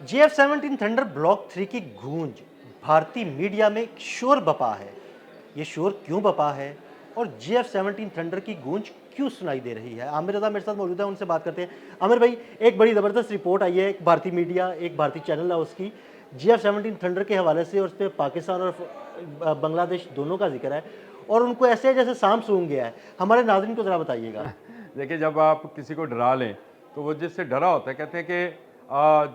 JF-17 thunder block 3 की गूंज भारतीय मीडिया में एक शोर बपा है। ये शोर क्यों बपा है और JF-17 थंडर की गूंज क्यों सुनाई दे रही है? आमिर रज़ा मेरे साथ मौजूद है, उनसे बात करते हैं। आमिर भाई, एक बड़ी ज़बरदस्त रिपोर्ट आई है, एक भारतीय मीडिया, एक भारतीय चैनल है उसकी, JF-17 थंडर के हवाले से, और उस पे पाकिस्तान और बांग्लादेश दोनों का ज़िक्र है और उनको ऐसे है जैसे सांप सूंघ गया है। हमारे नाज़रीन को ज़रा बताइएगा। देखिए, जब आप किसी को डरा लें तो वो जिससे डरा होता है, कहते हैं कि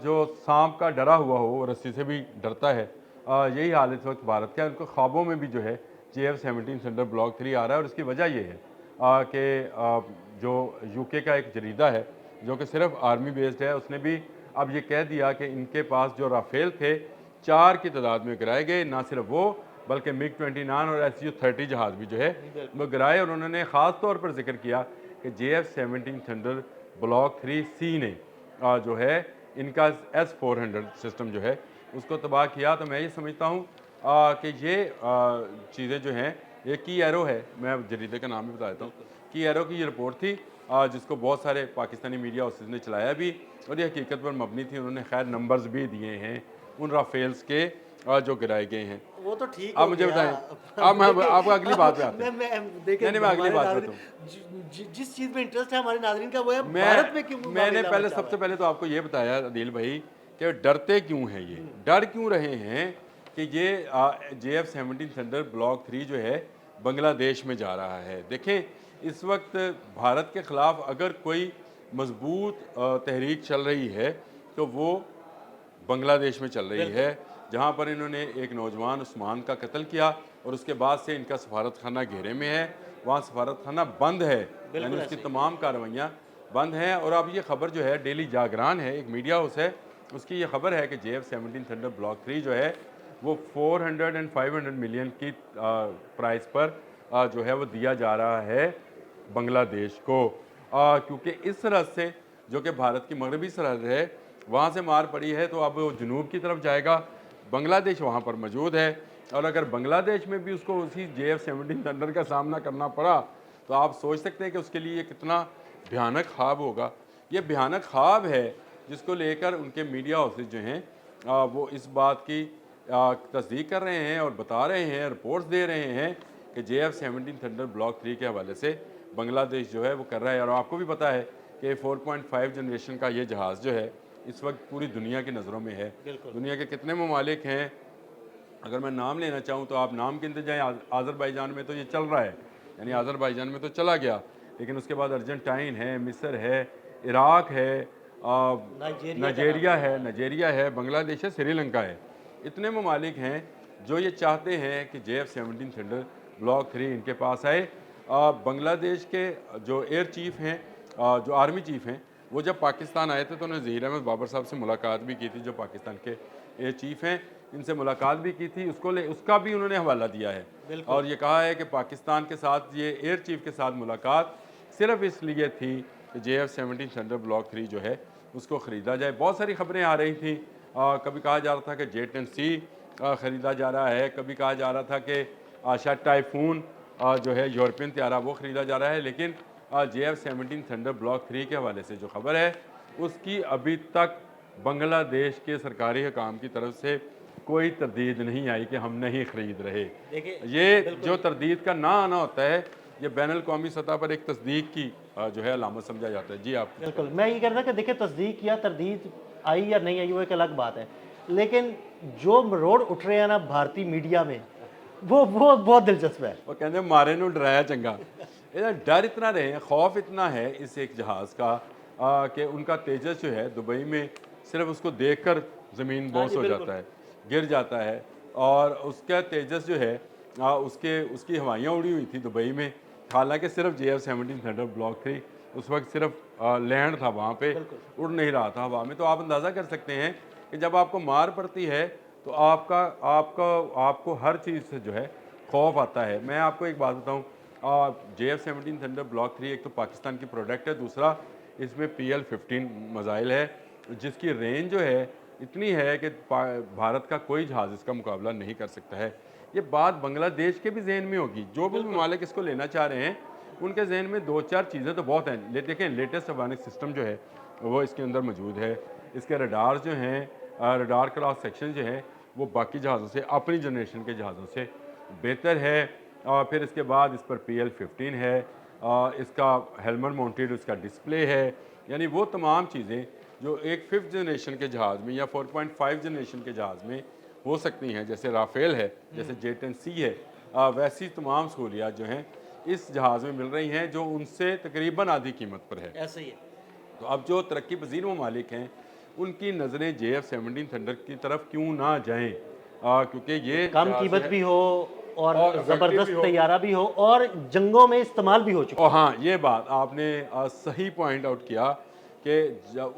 जो सांप का डरा हुआ हो वो रस्सी से भी डरता है। यही हाल इस वक्त भारत का है। उनको ख्वाबों में भी जो है JF-17 थंडर ब्लॉक 3 आ रहा है और इसकी वजह ये है कि जो यूके का एक जरीदा है जो कि सिर्फ आर्मी बेस्ड है, उसने भी अब ये कह दिया कि इनके पास जो राफेल थे 4 की तादाद में गिराए गए। ना सिर्फ वो बल्कि MiG-29 और Su-30 जहाज़ भी जो है वो गिराए। और उन्होंने ख़ास तौर पर जिक्र किया कि JF-17 थंडर ब्लॉक 3C ने जो है इनका S-400 सिस्टम जो है उसको तबाह किया। तो मैं ये समझता हूँ कि ये चीज़ें जो हैं, ये की एरो है, मैं जरीदे का नाम भी बता देता हूँ। की एरो की ये रिपोर्ट थी जिसको बहुत सारे पाकिस्तानी मीडिया हाउसेस ने चलाया भी और ये हकीकत पर मबनी थी। उन्होंने खैर नंबर्स भी दिए हैं उन राफेल्स के जो गिराए गए हैं। वो तो ठीक आप हो मुझे गया। बताएं, अब मैं देखिए, आपको अगली बात पे आते हैं। मैं देखिए, नहीं नहीं, मैं अगली हमारे बात पे नाज़रीन आता हूँ। जिस चीज़ में इंटरेस्ट है हमारे नाज़रीन का, वो है भारत में क्यों मैंने मामला पहले मचा हुआ सबसे है। पहले तो आपको ये बताया अदील भाई कि डरते क्यों हैं, ये डर क्यों रहे हैं कि ये JF-17 थंडर ब्लॉक 3 जो है बांग्लादेश में जा रहा है। देखें, इस वक्त भारत के ख़िलाफ़ अगर कोई मजबूत तहरीक चल रही है तो वो बांग्लादेश में चल रही बिल्कुल, है, जहाँ पर इन्होंने एक नौजवान उस्मान का कत्ल किया और उसके बाद से इनका सफारत खाना घेरे में है। वहाँ सफारत खाना बंद है, यानी बिल्कुल उसकी ऐसे ही। तमाम कार्रवाइयाँ बंद हैं। और अब ये खबर जो है डेली जागरण है, एक मीडिया हाउस है, उसकी ये खबर है कि JF-17 थंडर ब्लॉक 3 जो है वो 400 एंड 500 मिलियन की प्राइस पर जो है वो दिया जा रहा है बांग्लादेश को। क्योंकि इस सरहद से, जो कि भारत की मगरबी सरहद है, वहाँ से मार पड़ी है, तो अब वो जनूब की तरफ जाएगा। बांग्लादेश वहाँ पर मौजूद है और अगर बांग्लादेश में भी उसको उसी JF-17 थंडर का सामना करना पड़ा तो आप सोच सकते हैं कि उसके लिए ये कितना भयानक ख्वाब होगा। ये भयानक ख्वाब है जिसको लेकर उनके मीडिया हाउसेज जो हैं वो इस बात की तस्दीक कर रहे हैं और बता रहे हैं, रिपोर्ट्स दे रहे हैं कि JF-17 थंडर ब्लॉक 3 के हवाले से बांग्लादेश जो है वो कर रहा है। और आपको भी पता है कि 4.5 जनरेशन का ये जहाज़ जो है इस वक्त पूरी दुनिया की नज़रों में है। बिल्कुल। दुनिया के कितने ममालिक हैं, अगर मैं नाम लेना चाहूँ तो आप नाम गिनते जाएँ। आज़रबाईजान में तो ये चल रहा है, यानी आज़रबाईजान में तो चला गया, लेकिन उसके बाद अर्जेंटाइन है, मिस्र है, इराक है, नाइजीरिया का नाम लिया है। नाइजेरिया है, बांग्लादेश है, श्रीलंका है। इतने ममालिक हैं जो ये चाहते हैं कि JF-17 थंडर ब्लॉक 3 इनके पास आए। बांग्लादेश के जो एयर चीफ़ हैं, जो आर्मी चीफ़ हैं, वो जब पाकिस्तान आए थे तो उन्होंने ज़हीर अहमद बाबर साहब से मुलाकात भी की थी, जो पाकिस्तान के एयर चीफ़ हैं, इनसे मुलाकात भी की थी। उसका भी उन्होंने हवाला दिया है बिल्कुल। और ये कहा है कि पाकिस्तान के साथ, ये एयर चीफ़ के साथ मुलाकात सिर्फ इसलिए थी कि JF-17 थंडर ब्लॉक 3 जो है उसको ख़रीदा जाए। बहुत सारी खबरें आ रही थी, कभी कहा जा रहा था कि J-10C ख़रीदा जा रहा है, कभी कहा जा रहा था कि शायद टाइफून जो है यूरोपियन त्यारा वो ख़रीदा जा रहा है। लेकिन JF-17 थंडर ब्लॉक 3 के हवाले से जो खबर है उसकी अभी तक बांग्लादेश के सरकारी हकाम की तरफ से कोई तरदीद नहीं आई कि हम नहीं ख़रीद रहे। देखिए, ये जो बिल्कुल, तरदीद का ना आना होता है, ये बैन अल-कौमी सतह पर एक तस्दीक की जो है अलामत समझा जाता है। जी, आप कुछ बिल्कुल। करें। मैं ये कह रहा था कि देखिए, तस्दीक या तरदीद आई या नहीं आई वो एक अलग बात है। लेकिन जो रोड उठ रहे हैं ना भारतीय मीडिया में, वो बहुत दिलचस्प है। वो कहते हैं मारे नू डराया चंगा। ये डर इतना रहे हैं, खौफ इतना है इस एक जहाज़ का कि उनका तेजस जो है दुबई में सिर्फ उसको देखकर ज़मीन हाँ बोस जी, हो बिल्कुल। जाता है, गिर जाता है। और उसका तेजस जो है उसकी हवाइयाँ उड़ी हुई थी दुबई में, हालांकि सिर्फ JF-17 थंडर ब्लॉक 3 उस वक्त सिर्फ लैंड था वहाँ पे, बिल्कुल। उड़ नहीं रहा था हवा में। तो आप अंदाज़ा कर सकते हैं कि जब आपको मार पड़ती है तो आपका आपका आपको हर चीज़ से जो है खौफ आता है। मैं आपको एक बात बताऊँ, JF-17 थंडर ब्लॉक 3 एक तो पाकिस्तान की प्रोडक्ट है, दूसरा इसमें PL-15 मिसाइल है जिसकी रेंज जो है इतनी है कि भारत का कोई जहाज़ इसका मुकाबला नहीं कर सकता है। ये बात बांग्लादेश के भी जहन में होगी, जो भी बिल्कुल। ममालिक इसको लेना चाह रहे हैं उनके जहन में दो चार चीज़ें तो बहुत हैं। देखें, लेटेस्ट अफगानिक सिस्टम जो है वो इसके अंदर मौजूद है, इसके रडार जो हैं रडार क्रॉस सेक्शन जो है वो बाकी जहाज़ों से, अपनी जनरेशन के जहाज़ों से बेहतर है। फिर इसके बाद इस पर PL-15 है, इसका हेलमेट माउंटेड उसका डिस्प्ले है, यानी वो तमाम चीज़ें जो एक 5th जनरेशन के जहाज़ में या 4.5 जनरेशन के जहाज़ में हो सकती हैं, जैसे राफेल है, जैसे J-10C है, वैसी तमाम सहूलियात जो हैं इस जहाज़ में मिल रही हैं, जो उनसे तकरीबन आधी कीमत पर है। ऐसे ही है। तो अब जो तरक्की पजीर ममालिक हैं उनकी नज़रें JF-17 थंडर की तरफ क्यों ना जाएं, क्योंकि ये कम जहाज़ कीमत है भी हो और effective ज़बरदस्त भी हो। तैयारा भी हो और जंगों में इस्तेमाल भी हो चुका और हाँ, ये बात आपने सही पॉइंट आउट किया कि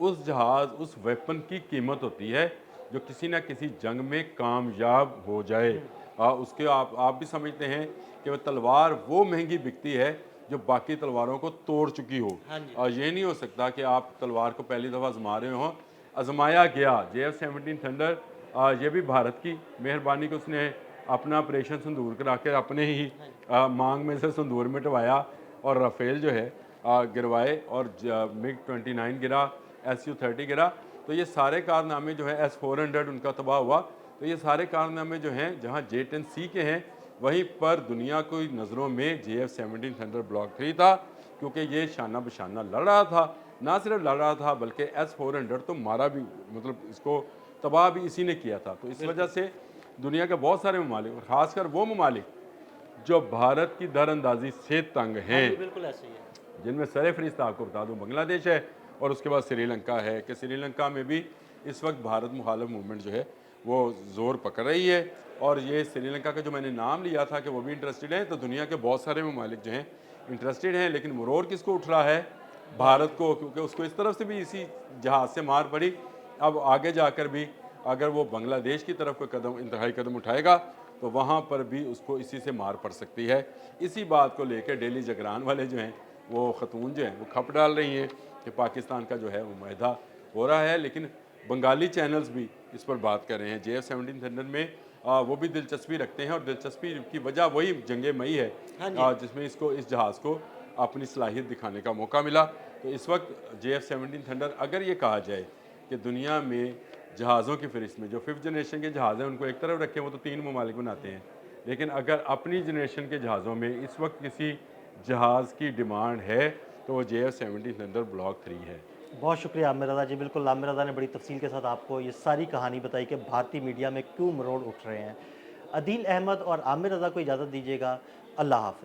उस जहाज़, उस वेपन की कीमत होती है जो किसी न किसी जंग में कामयाब हो जाए। उसके आप भी समझते हैं कि वह तलवार वो महंगी बिकती है जो बाकी तलवारों को तोड़ चुकी हो। हाँ जी। ये नहीं हो सकता कि आप तलवार को पहली दफ़ा आजमा रहे हो, आजमाया गया। JF-17 थंडर ये भी भारत की मेहरबानी कि उसने अपना ऑपरेशन संदूर करा के अपने ही मांग में से संदूर मिटवाया और राफेल जो है गिरवाए और MiG-29 गिरा, Su-30 गिरा। तो ये सारे कारनामे जो है S-400 उनका तबाह हुआ। तो ये सारे कारनामे जो हैं जहाँ J-10C के हैं, वहीं पर दुनिया की नज़रों में JF-17 थंडर ब्लॉक 3 था, क्योंकि ये शाना बशाना लड़ रहा था। ना सिर्फ लड़ रहा था बल्कि S-400 तो मारा भी, मतलब इसको तबाह भी इसी ने किया था। तो इस वजह से दुनिया के बहुत सारे ममालिक, और ख़ासकर वो ममालिक जो भारत की दरअंदाजी से तंग हैं, बिल्कुल ऐसे ही है। जिनमें सरफ़हरिस्त आपको बता दूं बांग्लादेश है और उसके बाद श्रीलंका है, कि श्रीलंका में भी इस वक्त भारत मुखालिफ मूवमेंट जो है वो ज़ोर पकड़ रही है। और ये श्रीलंका का जो मैंने नाम लिया था कि वो भी इंटरेस्टेड हैं, तो दुनिया के बहुत सारे ममालिक जो हैं इंटरेस्टेड हैं, लेकिन मुरोर किसको उठ रहा है? भारत को, क्योंकि उसको इस तरफ से भी इसी जहाज़ से मार पड़ी। अब आगे जाकर भी अगर वो बांग्लादेश की तरफ कोई कदम, इंतहाई कदम उठाएगा, तो वहाँ पर भी उसको इसी से मार पड़ सकती है। इसी बात को लेकर डेली जगरान वाले जो हैं, वो खतून जो हैं वो खप डाल रही हैं कि पाकिस्तान का जो है वो मुआहदा हो रहा है। लेकिन बंगाली चैनल्स भी इस पर बात कर रहे हैं। JF-17 थंडर में वो भी दिलचस्पी रखते हैं, और दिलचस्पी की वजह वही जंग मई है, जिसमें इसको, इस जहाज़ को अपनी सलाहियत दिखाने का मौका मिला। तो इस वक्त JF-17 थंडर, अगर ये कहा जाए कि दुनिया में जहाज़ों की फ़हरिस्त में जो 5th जनरेशन के जहाज़ हैं उनको एक तरफ रखें, वो तो 3 ममालिक बनाते हैं, लेकिन अगर अपनी जनरेशन के जहाज़ों में इस वक्त किसी जहाज़ की डिमांड है तो वो JF-17 थंडर ब्लॉक 3 है। बहुत शुक्रिया आमिर रज़ा जी। बिल्कुल, आमिर रज़ा ने बड़ी तफसील के साथ आपको ये सारी कहानी बताई कि भारतीय मीडिया में क्यों मरोड़ उठ रहे हैं। अदील अहमद और आमिर रज़ा को इजाज़त दीजिएगा। अल्लाह हाफ़िज़।